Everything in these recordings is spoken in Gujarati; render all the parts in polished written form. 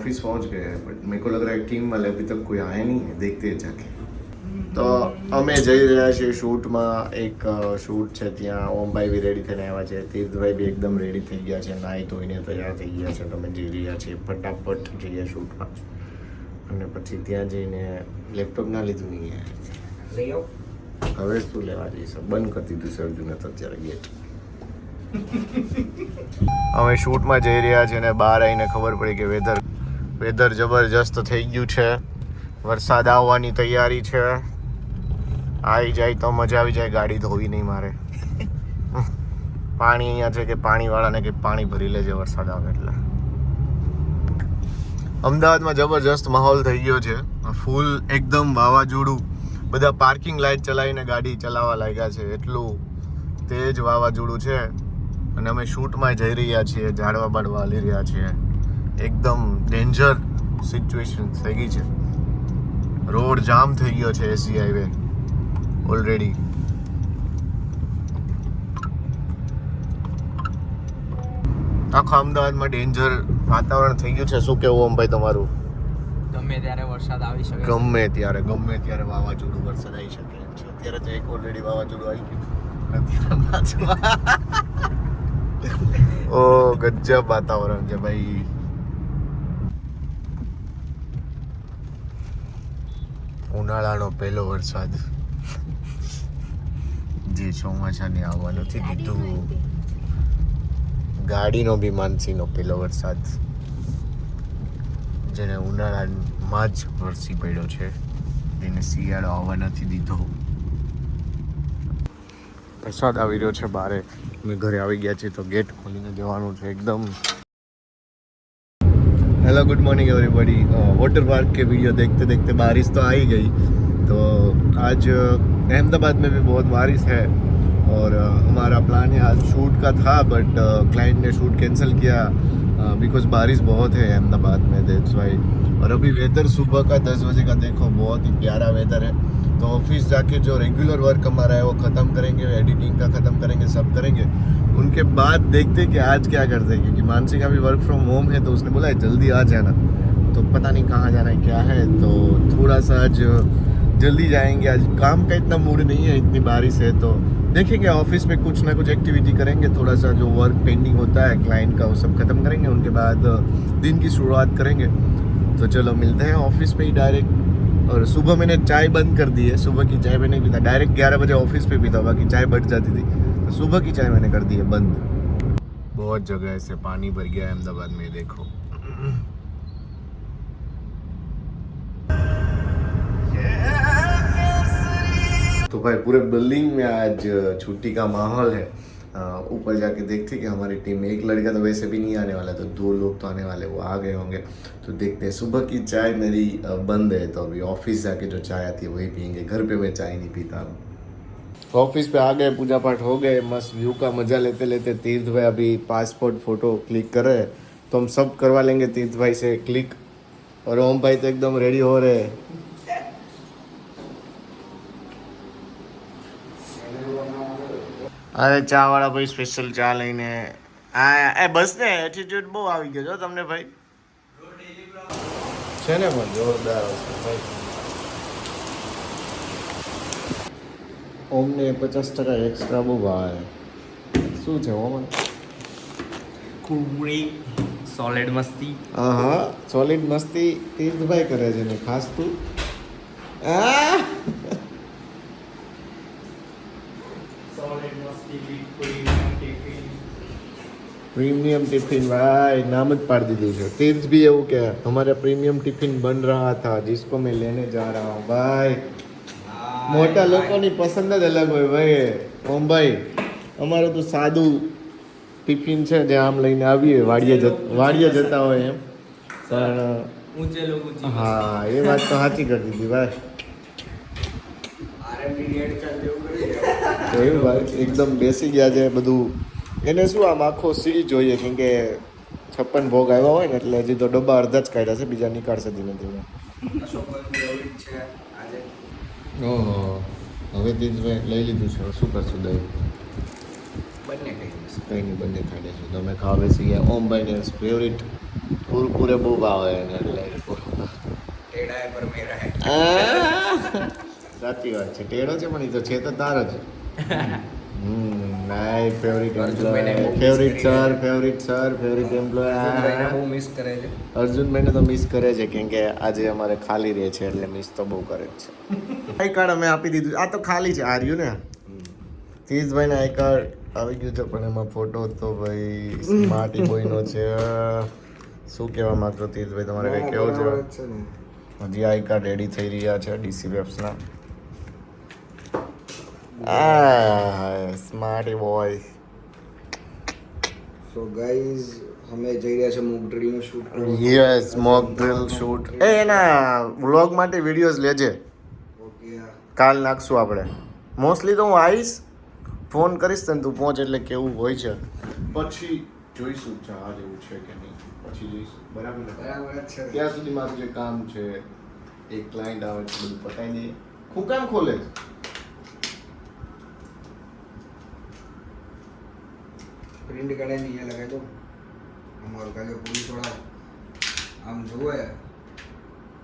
ऑफिस पहुंच गए हैं बट मेरे को लग रहा है टीम वाले अभी तक कोई आए नहीं है, देखते हैं जाके. તો અમે જઈ રહ્યા છીએ શૂટમાં. એક શૂટ છે ત્યાં. ઓમભાઈ બી રેડી થઈને આવ્યા છે, તીર્થભાઈ બી એકદમ રેડી થઈ ગયા છે, નાહી ધોઈને તૈયાર થઈ ગયા છે. તમે જઈ રહ્યા છીએ ફટાફટ જઈએ શૂટમાં. અને પછી ત્યાં જઈને લેપટોપ ના લીધું નહીં લઈ આવો. હવે શું લેવા જઈશ? બંધ કરી દીધું છે અર્જુને તો અત્યારે ગેટ. અમે શૂટમાં જઈ રહ્યા છીએ અને બહાર આવીને ખબર પડી કે વેધર જબરજસ્ત થઈ ગયું છે. વરસાદ આવવાની તૈયારી છે. આવી જાય તો મજા આવી જાય. ગાડી ધોવી નહીં મારે. પાણી અહીંયા છે કે પાણીવાળાને કે પાણી ભરી લેજે વરસાદ આવે એટલે. અમદાવાદમાં જબરજસ્ત માહોલ થઈ ગયો છે. ફૂલ એકદમ વાવાઝોડું. બધા પાર્કિંગ લાઇટ ચલાવીને ગાડી ચલાવવા લાગ્યા છે. એટલું તેજ વાવાઝોડું છે. અને અમે શૂટમાં જઈ રહ્યા છીએ, ઝાડવા બાડવા હાલી રહ્યા છીએ. એકદમ ડેન્જર સિચ્યુએશન થઈ ગઈ છે. રોડ જામ થઈ ગયો છે એસી હાઈવે ઓલરેડી. આખા અમદાવાદમાં ડેન્જર વાતાવરણ થઈ ગયું છે. શું કેવું ઓમભાઈ તમારું? ગમે ત્યારે વરસાદ આવી શકે. ગમે ત્યારે વાવાઝોડું વરસાદ આવી શકે એમ છે. અત્યારે તો એક ઓલરેડી વાવાઝોડું આવી ગયું. ઓ ગજબ વાતાવરણ છે ભાઈ. ઉનાળાનો પહેલો વરસાદ જે ચોમાસાને આવવા નથી દીધું. ગાડીનો બી માનસીનો પહેલો વરસાદ જેને ઉનાળામાં જ વરસી પડ્યો છે, એને શિયાળો આવવા નથી દીધો. વરસાદ આવી રહ્યો છે બારે. અમે ઘરે આવી ગયા છીએ તો ગેટ ખોલીને જવાનું છે એકદમ. Hello good morning everybody. Water park के वीडियो देखते देखते बारिश तो आ ही गई. तो आज अहमदाबाद में भी बहुत बारिश है और हमारा प्लान है आज शूट का था बट क्लाइंट ने शूट कैंसिल किया बिकॉज बारिश बहुत है अहमदाबाद में, दैट्स वाई. और अभी वेदर सुबह का 10 बजे का देखो, बहुत ही प्यारा वेदर है. तो ऑफिस जाके जो रेगुलर वर्क हमारा है वो ख़त्म करेंगे, एडिटिंग का ख़त्म करेंगे, सब करेंगे. उनके बाद देखते हैं कि आज क्या करते हैं, क्योंकि मानसी का भी वर्क फ्रॉम होम है तो उसने बोला है जल्दी आ जाना. तो पता नहीं कहाँ जाना है क्या है, तो थोड़ा सा आज जल्दी जाएंगे. आज काम का इतना मूड नहीं है, इतनी बारिश है तो देखेंगे ऑफिस में कुछ ना कुछ एक्टिविटी करेंगे. थोड़ा सा जो वर्क पेंडिंग होता है क्लाइंट का वो सब खत्म करेंगे. उनके बाद दिन की शुरुआत करेंगे. तो चलो मिलते हैं ऑफिस पे ही डायरेक्ट. और सुबह मैंने चाय बंद कर दी है. सुबह की चाय मैंने पीता, डायरेक्ट 11 बजे ऑफिस पे पीता, बाकी चाय बच जाती थी. तो सुबह की चाय मैंने कर दी है बंद. बहुत जगह से पानी भर गया है अहमदाबाद में, देखो. तो भाई पूरे बिल्डिंग में आज छुट्टी का माहौल है. ऊपर जाके देखते कि हमारी टीम में एक लड़का तो वैसे भी नहीं आने वाला, तो 2 लोग तो आने वाले, वो आ गए होंगे. तो देखते हैं. सुबह की चाय मेरी बंद है, तो अभी ऑफिस जाके जो चाय आती है वही पियेंगे. घर पे मैं चाय नहीं पीता. ऑफिस पे आ गए, पूजा पाठ हो गए, मस्त व्यू का मजा लेते लेते तीर्थ भाई अभी पासपोर्ट फोटो क्लिक कर रहे हैं. तो हम सब करवा लेंगे तीर्थ भाई से क्लिक. और ओम भाई तो एकदम रेडी हो रहे हैं. અરે ચા વાળા ભાઈ સ્પેશિયલ ચા લઈને આ બસ ને એટીટ્યુડ બહુ આવી ગયો છો તમને ભાઈ. છે ને પણ જોરદાર વસ્તુ ભાઈ. ઓમને 50% એક્સ્ટ્રા બહુ ભાવે. શું છે ઓમન? કુબડી સોલિડ મસ્તી. હા સોલિડ મસ્તી તીર્થભાઈ કરે છે ને ખાસ તું. આ प्रीमियम टिफिन भाई नाम જ પાડી દીધું છે. तीर्थ भी એવું કે हमारा प्रीमियम टिफिन बन रहा था जिसको मैं लेने जा रहा हूँ भाई. મોટા લોકોની પસંદ જ અલગ હોય ભાઈ. ઓમ ભાઈ અમારું તો સાદું ટિફિન છે જે આમ લઈને આવીએ વાડીએ જતા હોય એમ. પણ ઊંચે લોકો હા એ વાત તો સાચી કરી દીધી ભાઈ. જોયું ભાઈ એકદમ બેસી ગયા છે બધું. એને શું આમ આખો સી જોઈએ, કેમ કે 56 ભોગ આવ્યા હોય ને એટલે હજી તો ડબ્બા અડધા જ કાઢ્યા છે, બીજા નીકાળશે ધીમે ધીમે. ઓહો હવે લઈ લીધું છે. શું કરશું દહીં? બંને કંઈ નહીં, બંને ખાઈ લઈશું. તમે ખાવે છીએ ઓમભાઈને ફેવરિટ કુરકુરે બહુ ભાવે એને એટલે टेढ़ा है पर मेरा है સાચી વાત છે ટેડો છે પણ એ તો છે તો તારો જ નાઈ ફેવરિટ અર્જુનભાઈને બહુ ફેવરિટ miss કરી સર છે. ફેવરિટ સર ફેવરિટ એમ્પ્લોય બહુ મિસ કરે છે અર્જુનભાઈને તો મિસ કરે છે કેમ કે આજે અમારે ખાલી રહે છે એટલે મિસ તો બહુ કરે જ છે આઈ કાર્ડ અમે આપી દીધું આ તો ખાલી છે આ રહ્યું ને તીજભાઈને આઈ કાર્ડ આવી ગયું છે પણ એમાં ફોટો તો ભાઈ સ્માર્ટી બોયનો છે શું કહેવા માંગતો તીજભાઈ તમારે કંઈ કેવું છે હજી આઈ કાર્ડ રેડી થઈ રહ્યા છે ડીસી વેબ્સના સ્માર્ટી બોય સો ગાઈઝ અમે જઈ રહ્યા છે મોક ડ્રિલ નું shoot yes mock drill shoot એના વ્લોગ માટે વિડીયોઝ લેજે ઓકે કાલ નાખશું આપણે મોસ્ટલી તો હું આવીશ ફોન કરીશ તને તું પહોંચ એટલે કેવું હોય છે પછી જોઈશું જવા જેવું છે કે નહીં પછી જોઈશું બરાબર ને? બરાબર જ છે ત્યાં સુધી મારું જે કામ છે એક ક્લાયન્ટ આવે છે બધું પતાવી દઈએ હું કામ ખોલે છે પ્રિન્ટ કાઢીને અહીંયા લગાવી દો हमारे कागे पुलिस वाला हम जो है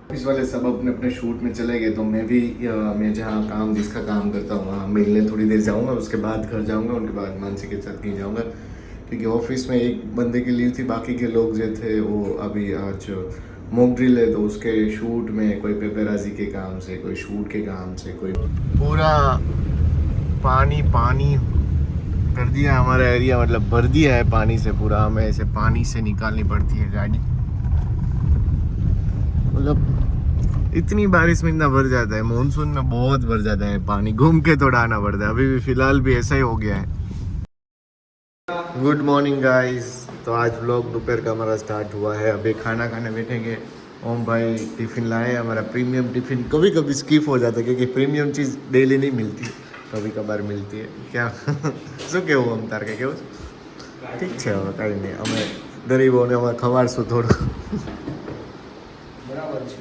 इस वाले सब अपने अपने शूट में चले गए तो मैं जहाँ काम जिसका काम करता हूँ वहाँ मिलने थोड़ी देर जाऊँगा उसके बाद घर जाऊँगा उनके बाद मानसी के साथ कहीं जाऊँगा क्योंकि ऑफिस में एक बंदे की लीव थी बाकी के लोग जो थे वो अभी आज मॉक ड्रिल है तो उसके शूट में कोई पेपराजी के काम से कोई शूट के काम से कोई पूरा पानी पानी कर दिया हमारा एरिया मतलब भर दिया है पानी से पूरा हमें ऐसे पानी से निकालनी पड़ती है गाड़ी मतलब इतनी बारिश में इतना भर जाता है मानसून में बहुत भर जाता है पानी घूम के थोड़ा आना पड़ता है अभी भी फिलहाल भी ऐसा ही हो गया है गुड मॉर्निंग गाइस तो आज व्लॉग दोपहर का हमारा स्टार्ट हुआ है अभी खाना खाने बैठेंगे ओम भाई टिफ़िन लाए हमारा प्रीमियम टिफ़िन कभी कभी स्किप हो जाता है क्योंकि प्रीमियम चीज़ डेली नहीं मिलती कभी कभार मिलती है क्या શું કેવું આમ તાર કે કેવું ઠીક છે હવે કાંઈ નહીં અમે ગરીબોને અમે ખવાડશું થોડું बराबर છે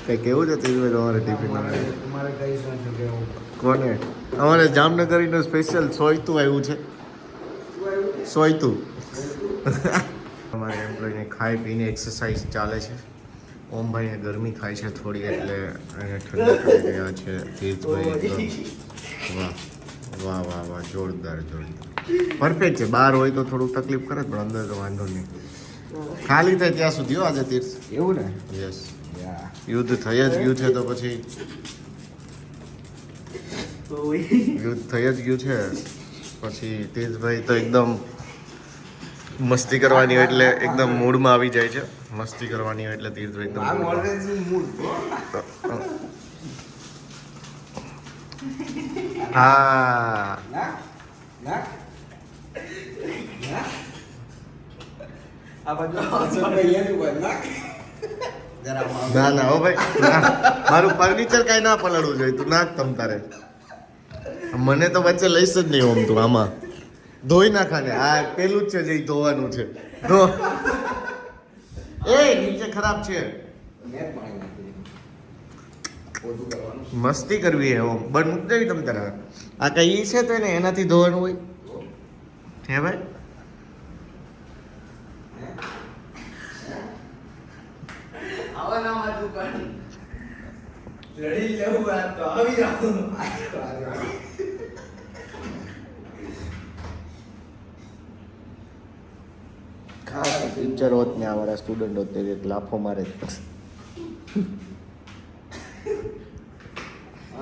કંઈ કેવું છે તીજભાઈ તમારે ટિફિનમાં તમારે કઈ શું છે કેવું કોને અમારે જામનગરીનું સ્પેશિયલ સોયતું આવ્યું છે સોયતું અમારે એમ્પ્લોયને ખાઈ પીને એક્સરસાઇઝ ચાલે છે ઓમભાઈને ગરમી થાય છે થોડી એટલે એને ઠંડા કરી રહ્યા છે તેજભાઈ એકદમ વાહ વાહ વાહ વાહ જોરદાર પરફેક્ટ છે બહાર હોય તો થોડુંક તકલીફ કરે પણ અંદર તો વાંધો નહીં ખાલી થાય ત્યાં સુધી હો આજે તીર્થ એવું ને યસ યુદ્ધ થઈ જ ગયું છે તો પછી યુદ્ધ થઈ જ ગયું છે પછી તેજભાઈ તો એકદમ મસ્તી કરવાની હોય એટલે એકદમ મૂડમાં આવી જાય છે મસ્તી કરવાની હોય એટલે તીર્થભાઈ એકદમ આમ mood માં. ઓલરેડી મૂડ હા ના ના ના આ બાજુ ભાઈ એનું ભાઈ ના જરા ના ના હો ભાઈ ના. મારું ફર્નિચર કાંઈ ના પલળવું જોઈએ તું નાખ તમ તારે મને તો વચ્ચે લઈશ જ નહીં ઓમ તું આમાં ધોઈ નાખાને આ પેલું જ છે જે ઈ ધોવાનું છે ધો એ નીચે ખરાબ છે મેં પાણી નાખી પોતું કરવાનું મસ્તી કરવી હે ઓમ બંધ મૂક દેવી તમ તારે આ કઈ ઈ છે તો એને એનાથી ધોવાનું હોય હે ભાઈ આવવાના દુકાન લડી લેવું આ તો આવી જાવ ટીચર હોત ને અમારા સ્ટુડન્ટ હોત તે લાફો મારે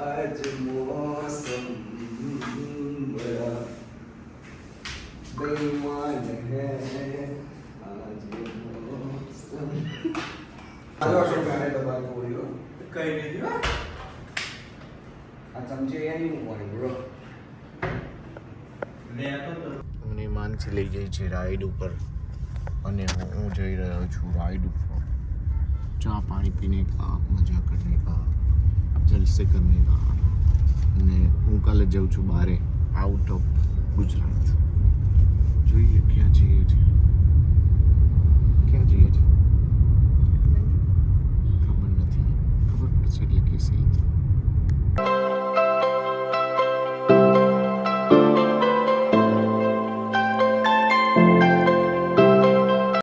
आज मौसम बड़ा बेईमान है आज मौसम आलो अशोक गाने तो बात बोलियो कहीं नहीं दिया આ ચમચે એ નહીં મૂકવાની બ્રો અમને માનસી લઈ જાય છે રાઈડ ઉપર અને હું જઈ રહ્યો છું રાઈડ ઉપર ચા પાણી પીને કા મજા કરને કા જલસે કરને કા અને હું કાલે જાઉં છું બહારે આઉટ ઓફ ગુજરાત જોઈએ ક્યાં જઈએ છીએ ખબર નથી ખબર પડશે એટલે કે સહી